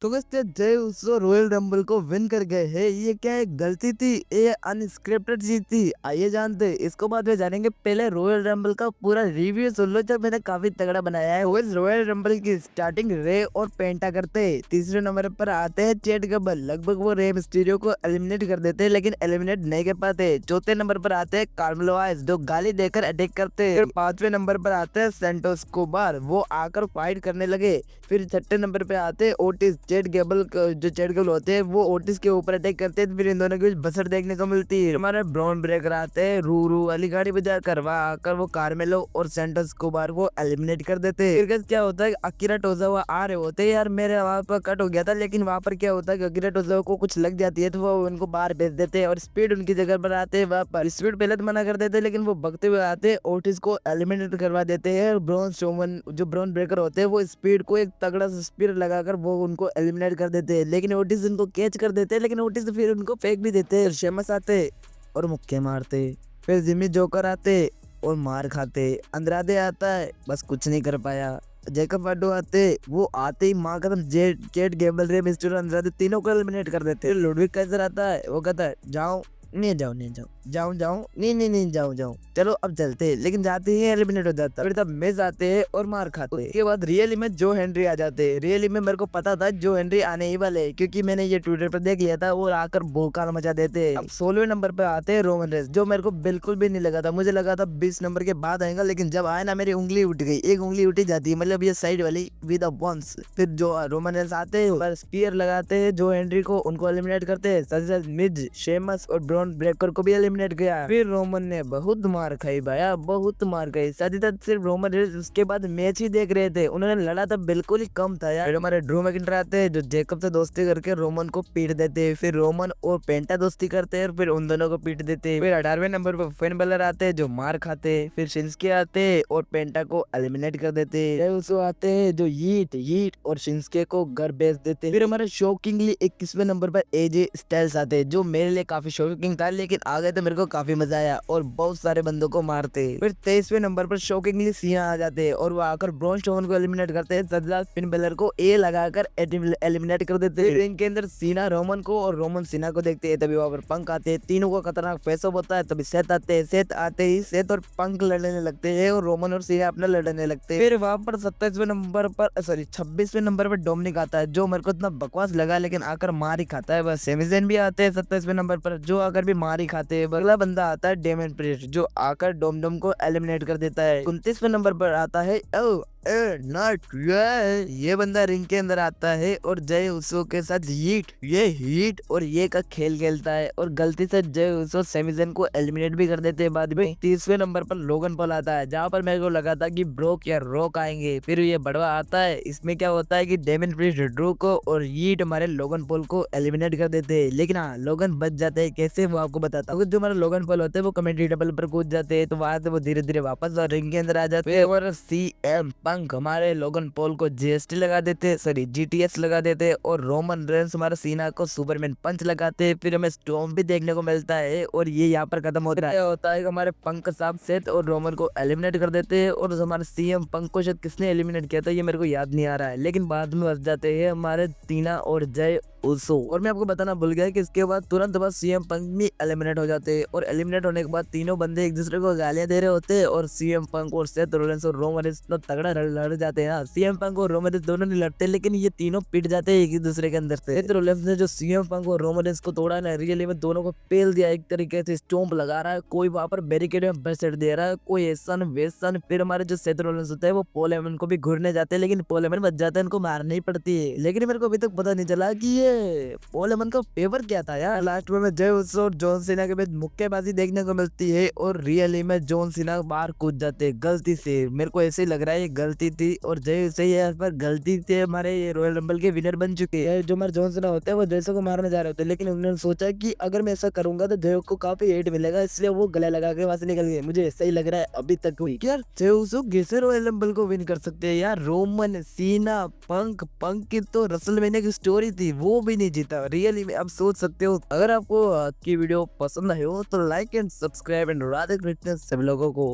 तो वैसे जय उसो रॉयल रंबल को विन कर गए हैं। ये क्या एक गलती थी, ये अनस्क्रिप्टेड चीज थी? आइए जानते हैं। इसको बाद में जानेंगे। पहले रॉयल रंबल का पूरा रिव्यू सुन लो, जो मैंने काफी तगड़ा बनाया है। वो इस रॉयल रंबल की स्टार्टिंग रे और पेंटा करते हैं। तीसरे नंबर पर आते हैं चैट गबल। लगभग वो रे मिस्टीरियो को एलिमिनेट कर देते हैं, लेकिन एलिमिनेट नहीं कर पाते। चौथे नंबर पर आते हैं कार्मेलो आइस, जो गाली देकर अटैक करते हैं। पांचवे नंबर पर आते हैं सेंटोस कोबार, वो आकर फाइट करने लगे। फिर छठे नंबर पे आते हैं ओटिस। चैट गेबल जो चैट गेबल होते हैं वो ओटिस के ऊपर अटैक करते हैं। फिर इन दोनों के बीच बसर देखने को मिलती है। हमारे ब्राउन ब्रेकर आते हैं रू रू वाली गाड़ी बजा कर, वहाँ आकर वो कार्मेलो और सेंटोस कोबार को एलिमिनेट कर देते हैं। फिर guys क्या होता है, अकीरा टोजावा आ रहे होते हैं। यार मेरे वहाँ पर कट हो गया था, लेकिन वहाँ पर क्या होता है कि अकीरा टोजावा को कुछ लग जाती है, तो वो उनको बाहर भेज देते हैं और स्पीड उनकी जगह पर आते हैं। वहाँ पर स्पीड पहले तो मना कर देते हैं, लेकिन वो भगते हुए आते हैं, ओटिस को एलिमिनेट करवा देते हैं। ब्रॉन शोमन जो ब्राउन ब्रेकर होते हैं वो स्पीड को एक तगड़ा सा स्पीड लगाकर वो उनको एलिमिनेट कर देते हैं, लेकिन ओटिस उनको कैच कर देते हैं। लेकिन ओटिस फिर उनको फेंक भी देते हैं। शेमस आते और मुक्के मारते। फिर जिमी जोकर आते और मार खाते। अंद्रादे आता है, बस कुछ नहीं कर पाया। जैकब वाडो आते, वो आते ही माँ कसम जेट चेट गेबल रे मिस्टर अंद्रादे तीनों को एलिमिनेट कर देते। लुडविक कैसर आता है, वो कहता है जाओ नहीं जाओ नहीं जाओ जाऊं जाऊं नहीं नहीं नहीं जाऊं जाऊं चलो अब चलते हैं। लेकिन जाते ही एलिमिनेट हो जाता। फिर तब मेज आते हैं और मार खाते हैं। उसके बाद रियली में जो हेनरी आ जाते हैं। रियली में मेरे को पता था जो हेनरी आने ही वाले हैं, क्योंकि मैंने ये ट्विटर पर देख लिया था। वो आकर भोकाल मचा देते हैं। अब 16वें नंबर पे आते हैं रोमन रेस, जो मेरे को बिल्कुल भी नहीं लगा था। मुझे लगा था 20 नंबर के बाद आएगा, लेकिन जब आया ना मेरी उंगली उठ गई। एक उंगली उठी जाती है, मतलब ये साइड वाली विद वंस। फिर जो रोमन रेस आते हैं स्पीयर लगाते हैं जो हेनरी को, उनको एलिमिनेट करते हैं। साथ ही साथ मिज, शेमस और ब्राउन ब्रेकर को भी एलिमिनेट किया। फिर रोमन ने बहुत मार खाई भाया, बहुत मार खाई। साथ ही साथ सिर्फ रोमन रेस उसके बाद मैच ही देख रहे थे, उन्होंने लड़ा था बिल्कुल ही कम था यार। फिर हमारे ड्रू मैकिंटर आते हैं, जो जेकब से दोस्ती करके रोमन को पीट देते हैं। फिर रोमन और पेंटा दोस्ती करते हैं, फिर उन दोनों को पीट देते हैं। फिर 18वें नंबर पर फेन बेलर आते हैं, जो मार खाते हैं। फिर शिंस्के आते हैं और पेंटा को एलिमिनेट कर देते हैं। उसको आते हैं जो यीट यीट और शिंस्के को घर भेज देते हैं। फिर हमारे शॉकिंगली 21वें नंबर पर एजे स्टाइल्स आते हैं, जो मेरे लिए काफी शॉकिंग था, लेकिन आ गए तो मेरे को काफी मजा आया और बहुत सारे बंदों को मारते। फिर 23वें नंबर पर शॉकिंगली सीना आ जाते हैं और वो आकर ब्रॉन स्ट्रोमन को एलिमिनेट करते हैं। सदला फिन बेलर को ए लगाकर एलिमिनेट कर देते हैं। इनके अंदर सीना रोमन को और रोमन सीना को देखते हैं। तभी वहां पर पंक आते हैं, तीनों को खतरनाक फेस ऑफ होता है। तभी सेत आते हैं, सेत आते ही सेत और पंक लड़ने लगते हैं और रोमन और सीना अपना लड़ने लगते हैं। फिर वहां पर 27वें नंबर पर 26वें नंबर पर डोमिनिक आता है, जो मेरे को इतना बकवास लगा, लेकिन आकर मार ही खाता है। बस सेमिजन भी आते हैं 27वें नंबर पर, जो आकर भी मार ही खाते हैं। अगला बंदा आता है डेमन प्रिस्ट, जो आकर डोम को एलिमिनेट कर देता है। 29वें नंबर पर आता है नॉट ये बंदा रिंग के अंदर आता है और जय उसो के साथ हीट और ये का खेल खेलता है और गलती से जय उसो सेमिजन को एलिमिनेट भी कर देते हैं बाद में। 30वें नंबर पर लोगन पॉल आता है, जहाँ पर मेरे को लगा था कि ब्रोक या रॉक आएंगे। फिर ये बड़वा आता है। इसमें क्या होता है कि डेमन प्रिस्ट ड्रू को और हीट हमारे लोगन पॉल को एलिमिनेट कर देते हैं, लेकिन हाँ लोगन बच जाते हैं। कैसे वो आपको बताता हूँ। जो हमारे लोगन पॉल होते हैं वो कमेंट्री टेबल पर कूद जाते हैं, तो वहां से वो धीरे धीरे वापस रिंग के अंदर आ जाते हैं और CM पंक हमारे लोगन पॉल को GST लगा देते, सॉरी GTS लगा देते और रोमन रेंस हमारे सीना को सुपरमैन पंच लगाते। फिर हमें स्टॉर्म भी देखने को मिलता है और ये यहाँ पर खत्म होता है कि हमारे पंक साहब सेथ और रोमन को एलिमिनेट कर देते हैं और हमारे CM पंक को शायद किसने एलिमिनेट किया था ये मेरे को याद नहीं आ रहा है, लेकिन बाद में बच जाते हैं हमारे टीना और जय उसो। और मैं आपको बताना भूल गया कि इसके बाद तुरंत बाद CM पंक भी एलिमिनेट हो जाते हैं और एलिमिनेट होने के बाद तीनों बंदे एक दूसरे को गालियां दे रहे होते हैं और CM पंक और सेथ रोलेंस और रोमन रेंस इतना तगड़ा लड़ जाते हैं। CM पंक और रोमन रेंस दोनों नहीं लड़ते, लेकिन ये तीनों पिट जाते हैं एक दूसरे के अंदर से। सेथ रोलेंस ने जो CM पंक और रोमन रेंस को तोड़ा ना, रियली में दोनों को पेल दिया एक तरीके से। स्टॉम्प लगा रहा है, कोई वहां पर बैरिकेड में बसेट दे रहा है, कोई ऐसा वैसा। फिर हमारे जो सेथ रोलेंस होता है वो पॉल हेमन को भी घूरने जाते हैं, लेकिन पॉल हेमन बच जाता है, इनको मारनी ही पड़ती है। लेकिन मेरे को अभी तक पता नहीं चला कि ये पॉल हेमन का फेवर क्या था यार। लास्ट में जय उसो और जॉन सीना के बीच मुक्केबाजी देखने को मिलती है और रियली में जॉन सीना बाहर कूद जाते हैं गलती से। मेरे को ऐसे ही लग रहा है ये गलती थी और जय से यहाँ पर गलती से हमारे ये रॉयल रंबल के विनर बन चुके हैं। जो हमारे जॉन सीना होते हैं वो जय को मारने जा रहे होते हैं, लेकिन उन्होंने सोचा कि अगर मैं ऐसा करूंगा तो जय को काफी हेट मिलेगा, इसलिए वो गले लगा के वहां से निकल गए। मुझे ऐसा ही लग रहा है अभी तक हुई यार। जय उसो कैसे रॉयल रंबल को विन कर सकते हैं यार। रोमन सीना पंक की तो रसलमेनिया की स्टोरी थी, वो भी नहीं जीता। रियली में आप सोच सकते हो। अगर आपको की वीडियो पसंद आई हो तो like and subscribe and Radhe Krishna सभी लोगों को।